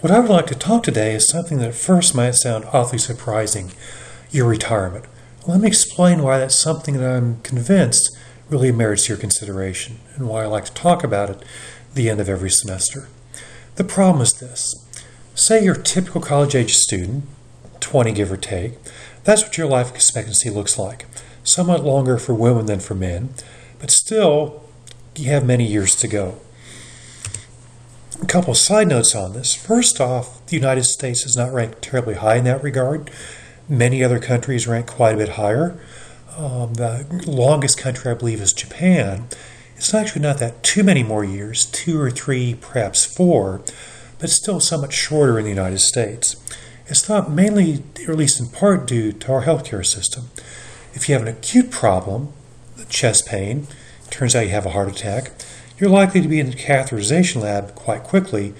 What I would like to talk today is something that at first might sound awfully surprising, your retirement. Let me explain why that's something that I'm convinced really merits your consideration, and why I like to talk about it at the end of every semester. The problem is this. Say you're a typical college-age student, 20 give or take. That's what your life expectancy looks like. Somewhat longer for women than for men, but still, you have many years to go. A couple of side notes on this. First off, the United States is not ranked terribly high in that regard. Many other countries rank quite a bit higher. The longest country, I believe, is Japan. It's actually not that too many more years, 2 or 3, perhaps 4, but still somewhat shorter in the United States. It's not mainly, or at least in part, due to our healthcare system. If you have an acute problem, chest pain, turns out you have a heart attack, you're likely to be in the catheterization lab quite quickly,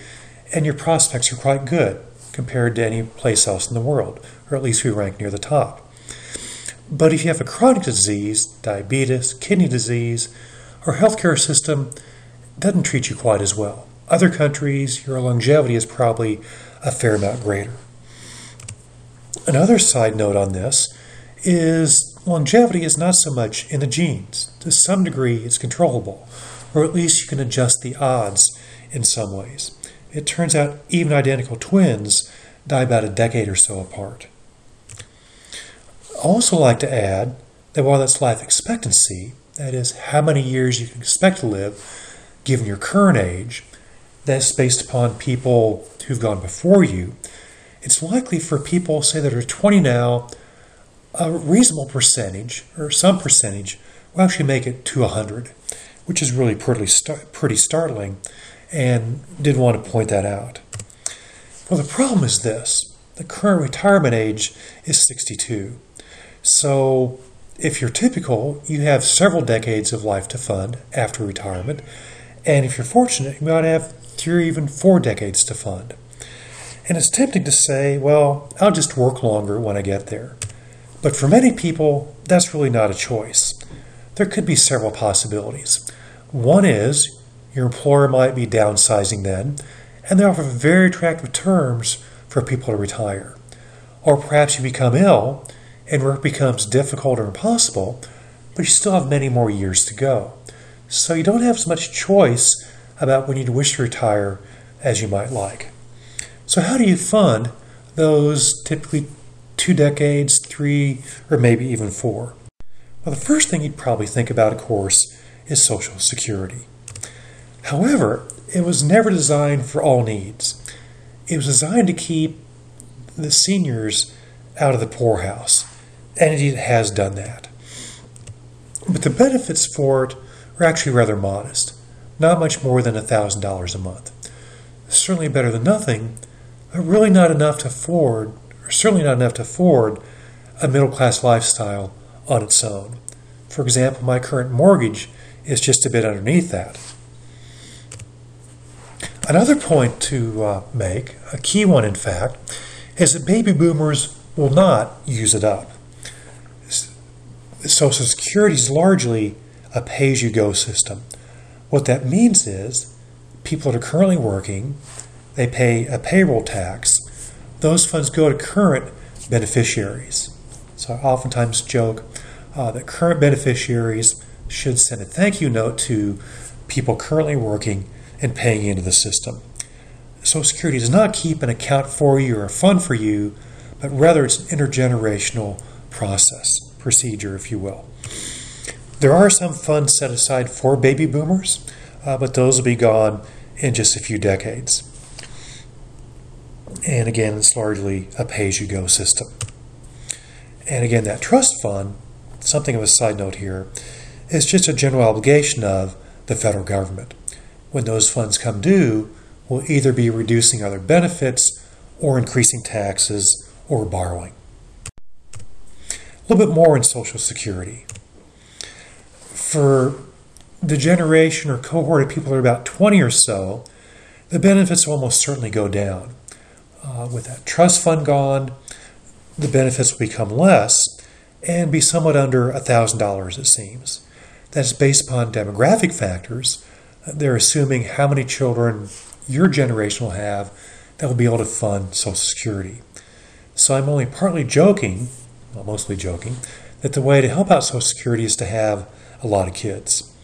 and your prospects are quite good compared to any place else in the world, or at least we rank near the top. But if you have a chronic disease, diabetes, kidney disease, our healthcare system doesn't treat you quite as well. Other countries, your longevity is probably a fair amount greater. Another side note on this is longevity is not so much in the genes. To some degree, it's controllable, or at least you can adjust the odds in some ways. It turns out even identical twins die about a decade or so apart. I also like to add that while that's life expectancy, that is how many years you can expect to live given your current age, that's based upon people who've gone before you, it's likely for people, say, that are 20 now, a reasonable percentage, or some percentage, will actually make it to 100, which is really pretty startling, and did want to point that out. Well, the problem is this. The current retirement age is 62. So if you're typical, you have several decades of life to fund after retirement, and if you're fortunate, you might have 3 or even 4 decades to fund. And it's tempting to say, well, I'll just work longer when I get there. But for many people, that's really not a choice. There could be several possibilities. One is your employer might be downsizing then, and they offer very attractive terms for people to retire. Or perhaps you become ill, and work becomes difficult or impossible, but you still have many more years to go. So you don't have as much choice about when you'd wish to retire as you might like. So how do you fund those typically 2 decades, 3, or maybe even 4? Well, the first thing you'd probably think about, of course, is Social Security. However, it was never designed for all needs. It was designed to keep the seniors out of the poorhouse, and it has done that. But the benefits for it are actually rather modest, not much more than $1,000 a month. Certainly better than nothing, but really not enough to afford, or certainly not enough to afford, a middle-class lifestyle on its own. For example, my current mortgage is just a bit underneath that. Another point to make, a key one in fact, is that baby boomers will not use it up. Social Security is largely a pay-as-you-go system. What that means is people that are currently working, they pay a payroll tax. Those funds go to current beneficiaries. So I oftentimes joke that current beneficiaries should send a thank you note to people currently working and paying into the system. Social Security does not keep an account for you or a fund for you, but rather it's an intergenerational procedure, if you will. There are some funds set aside for baby boomers, but those will be gone in just a few decades. And again, it's largely a pay-as-you-go system. And again, that trust fund, something of a side note here, is just a general obligation of the federal government. When those funds come due, we'll either be reducing other benefits or increasing taxes or borrowing. A little bit more in Social Security. For the generation or cohort of people that are about 20 or so, the benefits will almost certainly go down. With that trust fund gone, the benefits will become less and be somewhat under $1,000, it seems. That's based upon demographic factors. They're assuming how many children your generation will have that will be able to fund Social Security. So I'm only partly joking, well, mostly joking, that the way to help out Social Security is to have a lot of kids.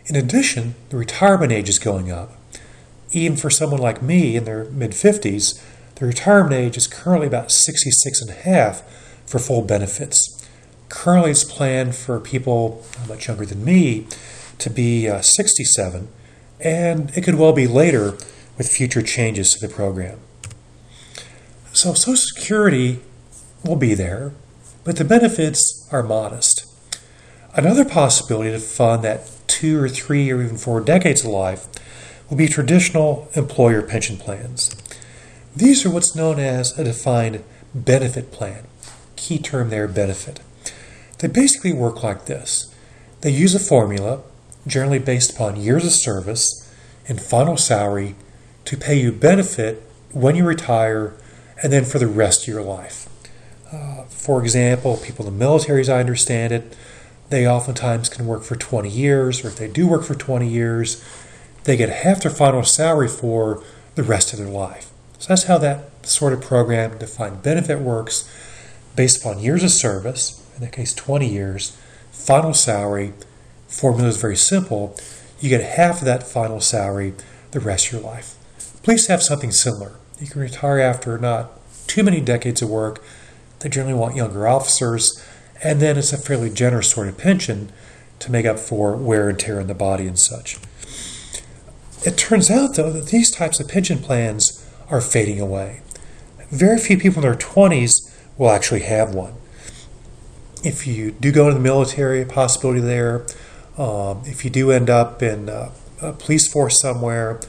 In addition, the retirement age is going up. Even for someone like me in their mid-50s, the retirement age is currently about 66 and a half for full benefits. Currently, it's planned for people much younger than me to be 67, and it could well be later with future changes to the program. So Social Security will be there, but the benefits are modest. Another possibility to fund that 2 or 3 or even 4 decades of life will be traditional employer pension plans. These are what's known as a defined benefit plan. Key term there, benefit. They basically work like this. They use a formula, generally based upon years of service and final salary, to pay you benefit when you retire and then for the rest of your life. For example, people in the military, as I understand it, they oftentimes can work for 20 years, or if they do work for 20 years, they get half their final salary for the rest of their life. So that's how that sort of program, defined benefit, works, based upon years of service, in that case 20 years, final salary. Formula is very simple. You get half of that final salary the rest of your life. Police have something similar. You can retire after not too many decades of work. They generally want younger officers, and then it's a fairly generous sort of pension to make up for wear and tear in the body and such. It turns out, though, that these types of pension plans are fading away. Very few people in their 20s will actually have one. If you do go into the military, a possibility there. If you do end up in a police force somewhere.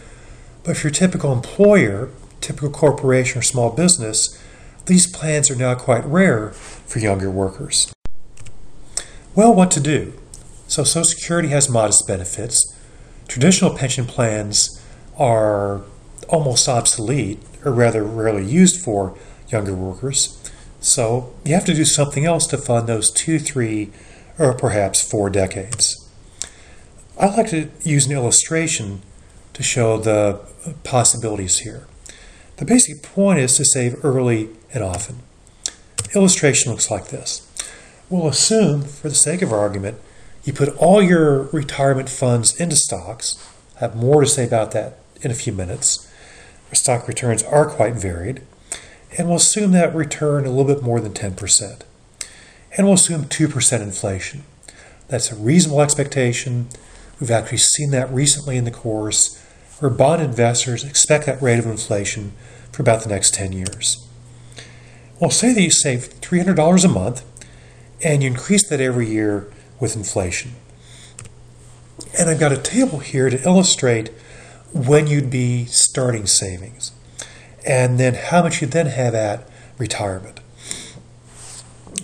But if you're a typical employer, typical corporation or small business, these plans are now quite rare for younger workers. Well, what to do? So Social Security has modest benefits. Traditional pension plans are almost obsolete, or rather rarely used for younger workers. So you have to do something else to fund those 2, 3, or perhaps 4 decades. I like to use an illustration to show the possibilities here. The basic point is to save early and often. Illustration looks like this. We'll assume, for the sake of argument, you put all your retirement funds into stocks. I have more to say about that in a few minutes. Our stock returns are quite varied. And we'll assume that return a little bit more than 10%. And we'll assume 2% inflation. That's a reasonable expectation. We've actually seen that recently in the course, where bond investors expect that rate of inflation for about the next 10 years. Well, say that you save $300 a month, and you increase that every year with inflation. And I've got a table here to illustrate when you'd be starting savings, and then how much you'd then have at retirement.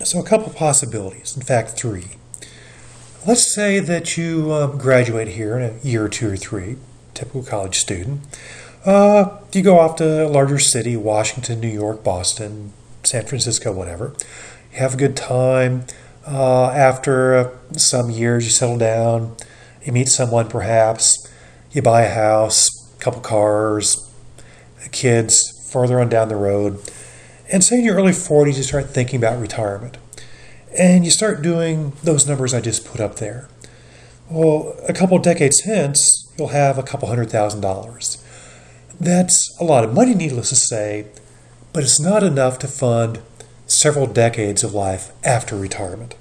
So a couple possibilities, in fact 3. Let's say that you graduate here in a year or 2 or 3, typical college student. You go off to a larger city, Washington, New York, Boston, San Francisco, whatever. You have a good time. After some years, you settle down. You meet someone, perhaps. You buy a house, a couple cars, kids further on down the road. And say in your early 40s, you start thinking about retirement. And you start doing those numbers I just put up there. Well, a couple decades hence, you'll have a couple $100,000. That's a lot of money, needless to say, but it's not enough to fund several decades of life after retirement.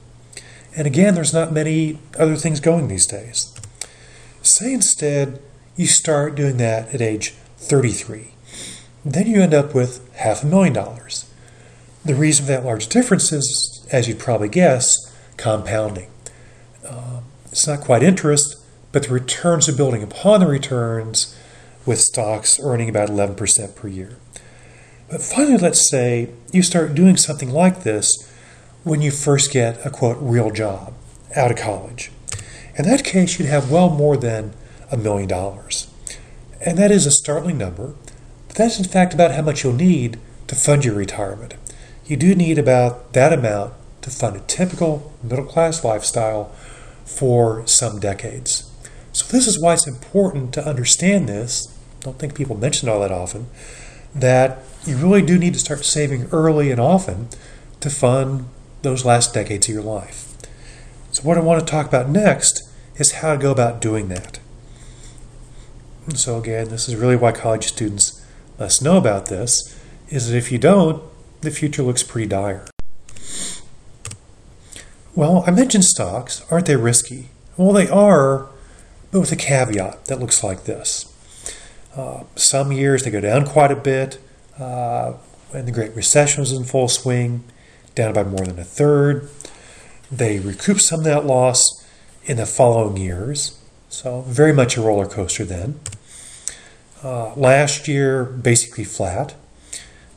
And again, there's not many other things going these days. Say instead you start doing that at age 33. Then you end up with $500,000. The reason for that large difference is, as you'd probably guess, compounding. It's not quite interest, but the returns are building upon the returns, with stocks earning about 11% per year. But finally, let's say you start doing something like this when you first get a, quote, real job out of college. In that case, you'd have well more than $1 million. And that is a startling number, but that's in fact about how much you'll need to fund your retirement. You do need about that amount to fund a typical middle-class lifestyle for some decades. So this is why it's important to understand this. I don't think people mention it all that often. that you really do need to start saving early and often to fund those last decades of your life. So what I want to talk about next is how to go about doing that. And so again, this is really why college students must know about this, is that if you don't, the future looks pretty dire. Well, I mentioned stocks. Aren't they risky? Well, they are, but with a caveat that looks like this. Some years they go down quite a bit. When the Great Recession was in full swing, down by more than a third. They recoup some of that loss in the following years. So very much a roller coaster then. Last year, basically flat.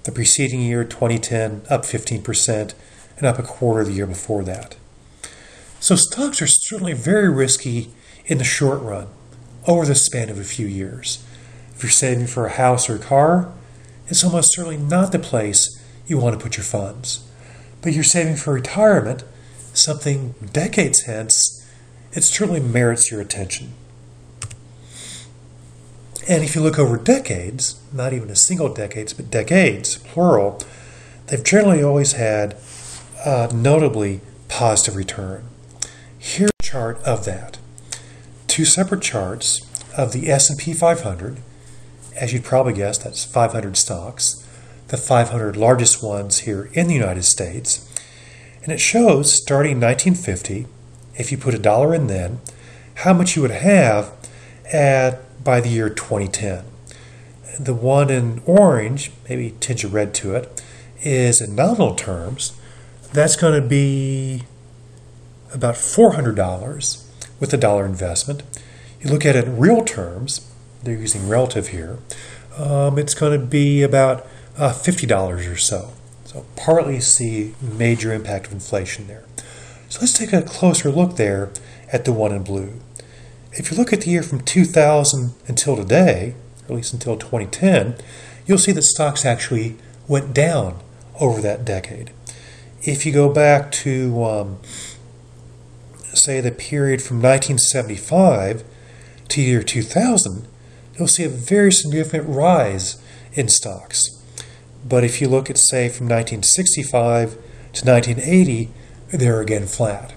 The preceding year, 2010, up 15% and up a quarter the year before that. So stocks are certainly very risky in the short run, over the span of a few years. If you're saving for a house or a car, it's almost certainly not the place you want to put your funds. But you're saving for retirement, something decades hence, it certainly merits your attention. And if you look over decades, not even a single decades, but decades, plural, they've generally always had a notably positive return. Here's a chart of that. Two separate charts of the S&P 500. As you'd probably guess, that's 500 stocks, the 500 largest ones here in the United States. And it shows, starting in 1950, if you put $1 in then, how much you would have by the year 2010. The one in orange, maybe a tinge of red to it, is in nominal terms, that's going to be about $400 with a $1 investment. You look at it in real terms, they're using relative here, it's going to be about $50 or so. So partly see major impact of inflation there. So let's take a closer look there at the one in blue. If you look at the year from 2000 until today, or at least until 2010, you'll see that stocks actually went down over that decade. If you go back to, say, the period from 1975 to year 2000, you'll see a very significant rise in stocks. But if you look at, say, from 1965 to 1980, they're again flat.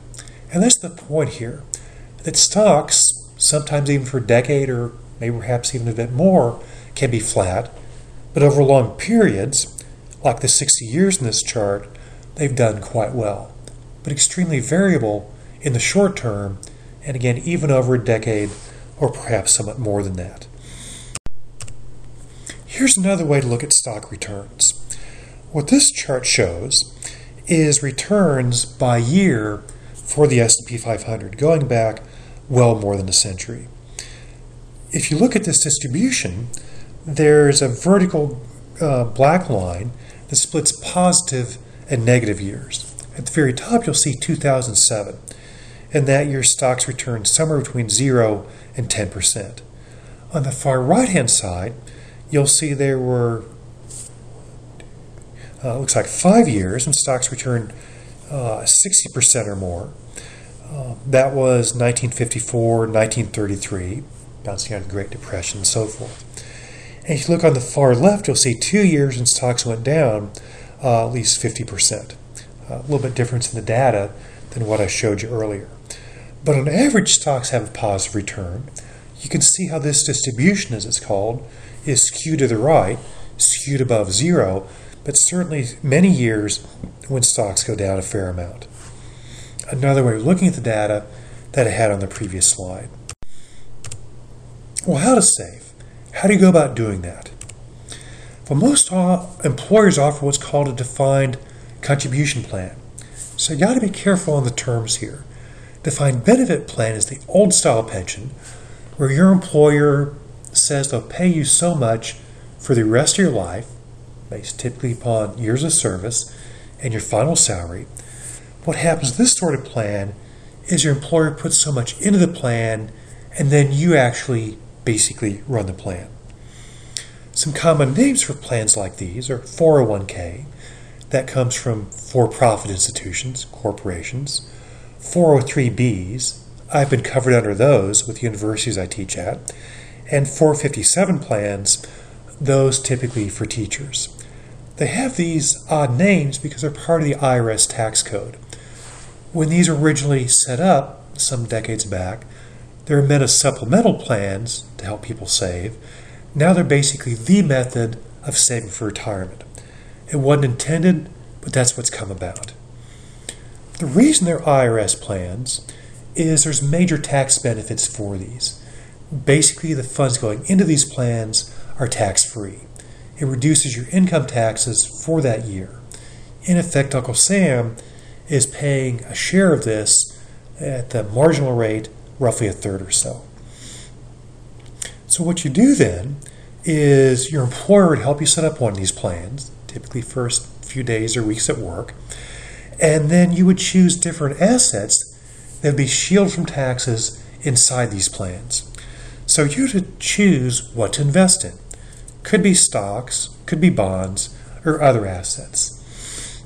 And that's the point here, that stocks, sometimes even for a decade or maybe perhaps even a bit more, can be flat. But over long periods, like the 60 years in this chart, they've done quite well. But extremely variable in the short term, and again, even over a decade or perhaps somewhat more than that. Here's another way to look at stock returns. What this chart shows is returns by year for the S&P 500, going back well more than a century. If you look at this distribution, there's a vertical black line that splits positive and negative years. At the very top, you'll see 2007, and that year stocks returned somewhere between 0 and 10%. On the far right-hand side, you'll see there were, looks like 5 years, and stocks returned 60% or more. That was 1954, 1933, bouncing out of the Great Depression and so forth. And if you look on the far left, you'll see 2 years and stocks went down at least 50%. A little bit difference in the data than what I showed you earlier. But on average, stocks have a positive return. You can see how this distribution, as it's called, is skewed to the right, skewed above 0, but certainly many years when stocks go down a fair amount. Another way of looking at the data that I had on the previous slide. Well, how to save? How do you go about doing that? Well, most employers offer what's called a defined contribution plan. So you got to be careful on the terms here. Defined benefit plan is the old style pension where your employer says they'll pay you so much for the rest of your life, based typically upon years of service and your final salary. What happens with this sort of plan is your employer puts so much into the plan and then you actually basically run the plan. Some common names for plans like these are 401k, that comes from for-profit institutions, corporations, 403bs, I've been covered under those with universities I teach at, and 457 plans, those typically for teachers. They have these odd names because they're part of the IRS tax code. When these were originally set up some decades back, they were meant as supplemental plans to help people save. Now they're basically the method of saving for retirement. It wasn't intended, but that's what's come about. The reason they're IRS plans is there's major tax benefits for these. Basically, the funds going into these plans are tax-free. It reduces your income taxes for that year. In effect, Uncle Sam is paying a share of this at the marginal rate, roughly a third or so. So what you do then is your employer would help you set up one of these plans, typically first few days or weeks at work, and then you would choose different assets that would be shielded from taxes inside these plans. So you would choose what to invest in. Could be stocks, could be bonds, or other assets.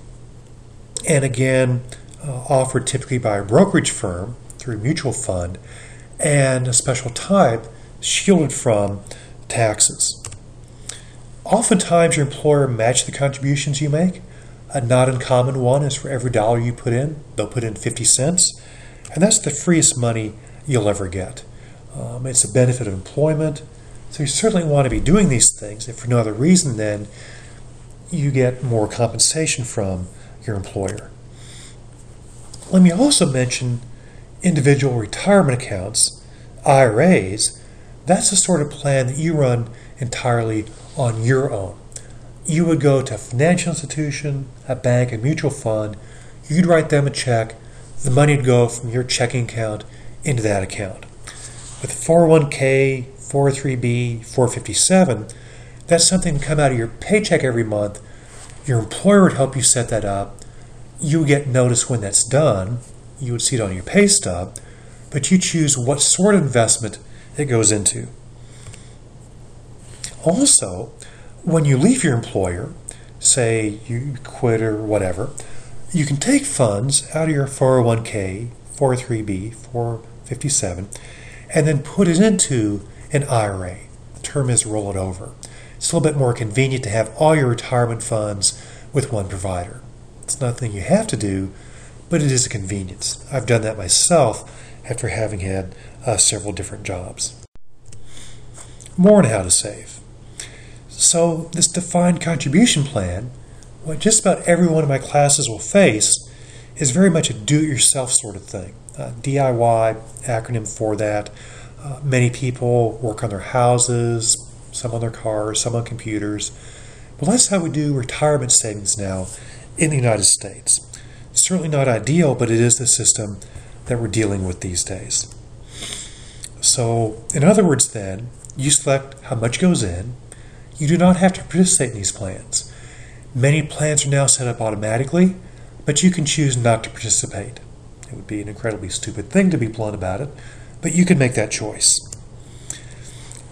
And again, offered typically by a brokerage firm through a mutual fund and a special type shielded from taxes. Oftentimes your employer matches the contributions you make. A not uncommon one is for every dollar you put in, they'll put in 50 cents, and that's the freest money you'll ever get. It's a benefit of employment, so you certainly want to be doing these things. If for no other reason, then you get more compensation from your employer. Let me also mention individual retirement accounts, IRAs. That's the sort of plan that you run entirely on your own. You would go to a financial institution, a bank, a mutual fund, you'd write them a check, the money would go from your checking account into that account. With 401k, 403b, 457, that's something that come out of your paycheck every month. Your employer would help you set that up. You would get notice when that's done. You would see it on your pay stub, but you choose what sort of investment it goes into. Also, when you leave your employer, say you quit or whatever, you can take funds out of your 401k, 403b, 457, and then put it into an IRA. The term is roll it over. It's a little bit more convenient to have all your retirement funds with one provider. It's nothing you have to do, but it is a convenience. I've done that myself after having had several different jobs. More on how to save. So this defined contribution plan, what just about every one of my classes will face, is very much a do-it-yourself sort of thing. DIY, acronym for that. Many people work on their houses, some on their cars, some on computers. Well, that's how we do retirement savings now in the United States. Certainly not ideal, but it is the system that we're dealing with these days. So, in other words then, you select how much goes in. You do not have to participate in these plans. Many plans are now set up automatically, but you can choose not to participate. It would be an incredibly stupid thing to be blunt about it, but you can make that choice.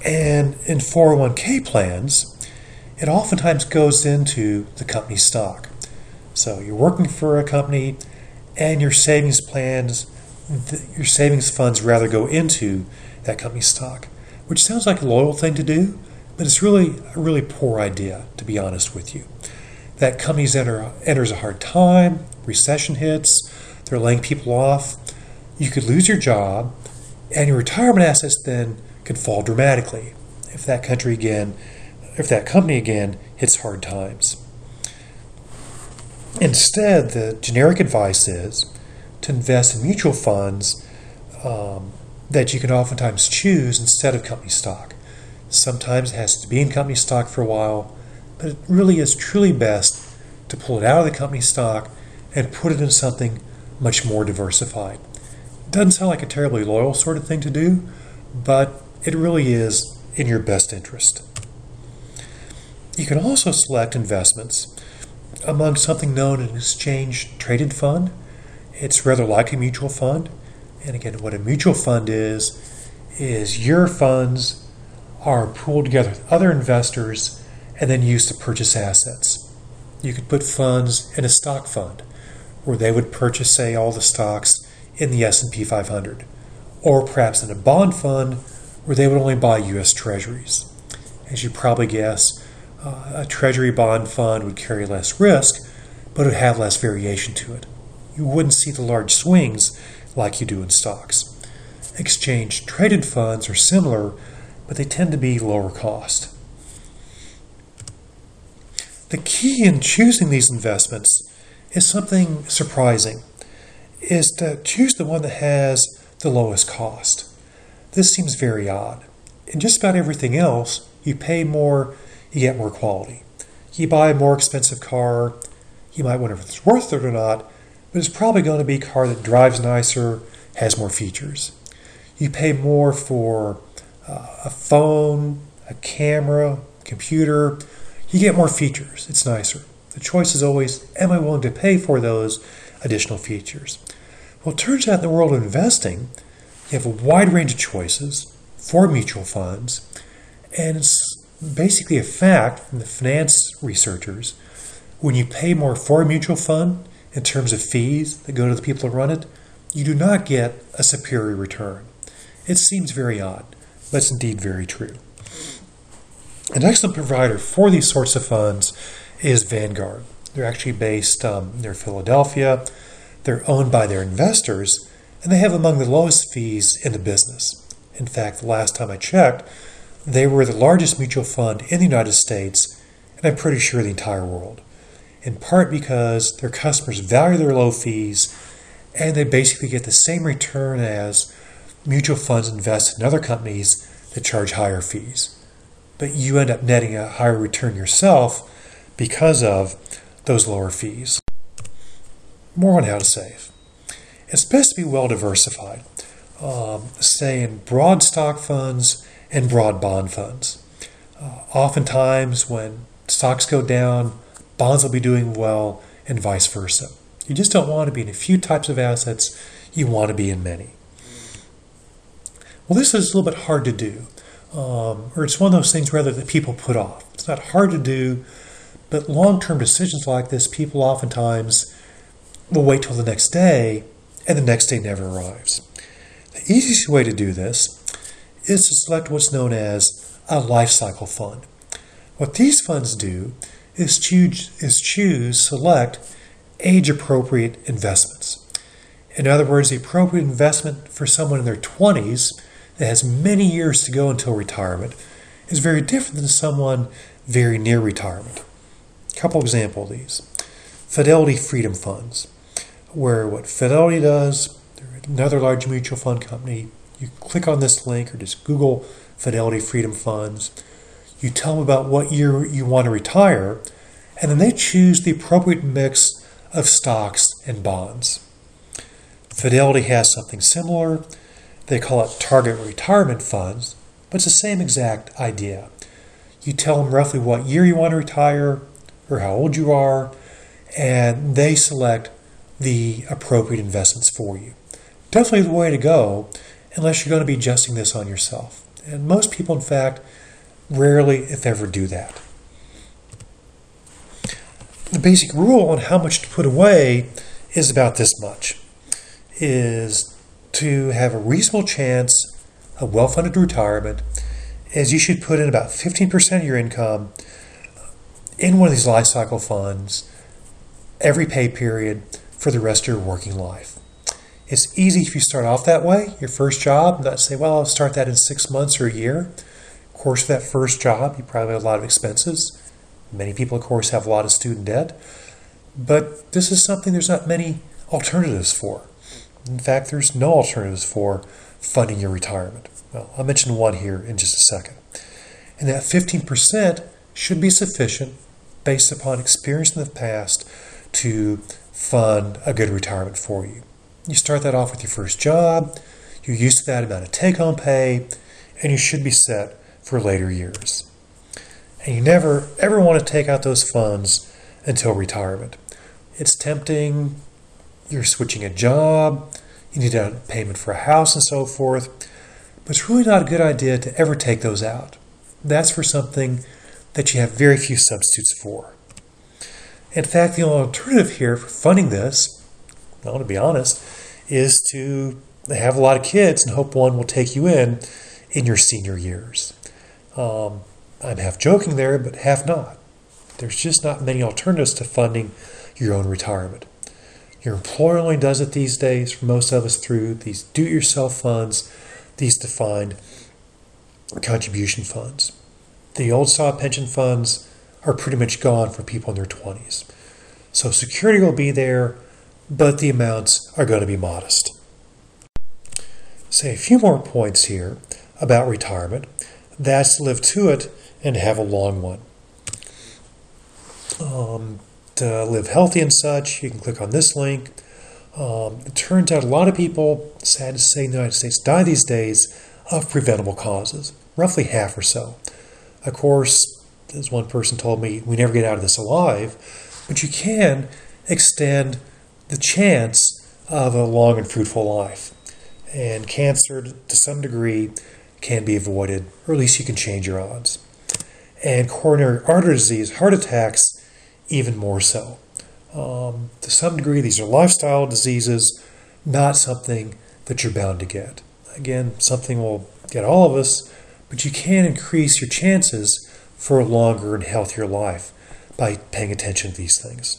And in 401k plans, it oftentimes goes into the company stock. So you're working for a company and your savings plans, your savings funds rather go into that company stock, which sounds like a loyal thing to do, but it's really a really poor idea, to be honest with you. That companies enters a hard time, recession hits, they're laying people off, you could lose your job, and your retirement assets then could fall dramatically if that company again hits hard times. Instead, the generic advice is to invest in mutual funds that you can oftentimes choose instead of company stock. Sometimes it has to be in company stock for a while, but it really is truly best to pull it out of the company stock and put it in something much more diversified. It doesn't sound like a terribly loyal sort of thing to do, but it really is in your best interest. You can also select investments among something known as an exchange-traded fund. It's rather like a mutual fund. And again, what a mutual fund is your funds are pooled together with other investors and then used to purchase assets. You could put funds in a stock fund where they would purchase, say, all the stocks in the S&P 500, or perhaps in a bond fund where they would only buy U.S. Treasuries. As you probably guess, a treasury bond fund would carry less risk, but it would have less variation to it. You wouldn't see the large swings like you do in stocks. Exchange-traded funds are similar, but they tend to be lower cost. The key in choosing these investments is something surprising, is to choose the one that has the lowest cost. This seems very odd. In just about everything else, you pay more, you get more quality. You buy a more expensive car, you might wonder if it's worth it or not, but it's probably going to be a car that drives nicer, has more features. You pay more for a phone, a camera, computer, you get more features, it's nicer. The choice is always, am I willing to pay for those additional features? Well, it turns out in the world of investing, you have a wide range of choices for mutual funds, and it's basically a fact from the finance researchers, when you pay more for a mutual fund in terms of fees that go to the people that run it, you do not get a superior return. It seems very odd, but it's indeed very true. An excellent provider for these sorts of funds is Vanguard. They're actually based near Philadelphia. They're owned by their investors, and they have among the lowest fees in the business. In fact, the last time I checked, they were the largest mutual fund in the United States, and I'm pretty sure the entire world, in part because their customers value their low fees, and they basically get the same return as mutual funds invest in other companies that charge higher fees. But you end up netting a higher return yourself because of those lower fees. More on how to save. It's best to be well diversified, say in broad stock funds and broad bond funds. Oftentimes when stocks go down, bonds will be doing well and vice versa. You just don't want to be in a few types of assets, you want to be in many. Well, this is a little bit hard to do, or it's one of those things rather that people put off. It's not hard to do, but long-term decisions like this, people oftentimes will wait till the next day, and the next day never arrives. The easiest way to do this is to select what's known as a life cycle fund. What these funds do is select age-appropriate investments. In other words, the appropriate investment for someone in their 20s that has many years to go until retirement is very different than someone very near retirement. A couple examples of these. Fidelity Freedom Funds, where what Fidelity does, they're another large mutual fund company. You click on this link or just Google Fidelity Freedom Funds. You tell them about what year you want to retire, and then they choose the appropriate mix of stocks and bonds. Fidelity has something similar. They call it target retirement funds, but it's the same exact idea. You tell them roughly what year you want to retire or how old you are, and they select the appropriate investments for you. Definitely the way to go, unless you're going to be adjusting this on yourself. And most people, in fact, rarely, if ever, do that. The basic rule on how much to put away is about this much, is to have a reasonable chance of well-funded retirement, is you should put in about 15% of your income in one of these life cycle funds every pay period for the rest of your working life. It's easy if you start off that way, your first job, not say, well, I'll start that in 6 months or a year. Of course, for that first job, you probably have a lot of expenses. Many people, of course, have a lot of student debt. But this is something there's not many alternatives for. In fact, there's no alternatives for funding your retirement. Well, I'll mention one here in just a second. And that 15% should be sufficient based upon experience in the past to fund a good retirement for you. You start that off with your first job, you're used to that amount of take-home pay, and you should be set for later years. And you never, ever want to take out those funds until retirement. It's tempting, you're switching a job, you need a payment for a house and so forth, but it's really not a good idea to ever take those out. That's for something that you have very few substitutes for. In fact, the only alternative here for funding this, well, to be honest, is to have a lot of kids and hope one will take you in your senior years. I'm half joking there, but half not. There's just not many alternatives to funding your own retirement. Your employer only does it these days for most of us through these do-it-yourself funds, these defined contribution funds. The old-style pension funds are pretty much gone for people in their 20s. So security will be there, but the amounts are going to be modest. Say a few more points here about retirement. That's to live to it and to have a long one. To live healthy and such, you can click on this link. It turns out a lot of people, sad to say, in the United States die these days of preventable causes, roughly half or so. Of course, as one person told me, we never get out of this alive, but you can extend the chance of a long and fruitful life. And cancer, to some degree, can be avoided, or at least you can change your odds. And coronary artery disease, heart attacks, even more so. To some degree, these are lifestyle diseases, not something that you're bound to get. Again, something will get all of us, but you can increase your chances for a longer and healthier life by paying attention to these things.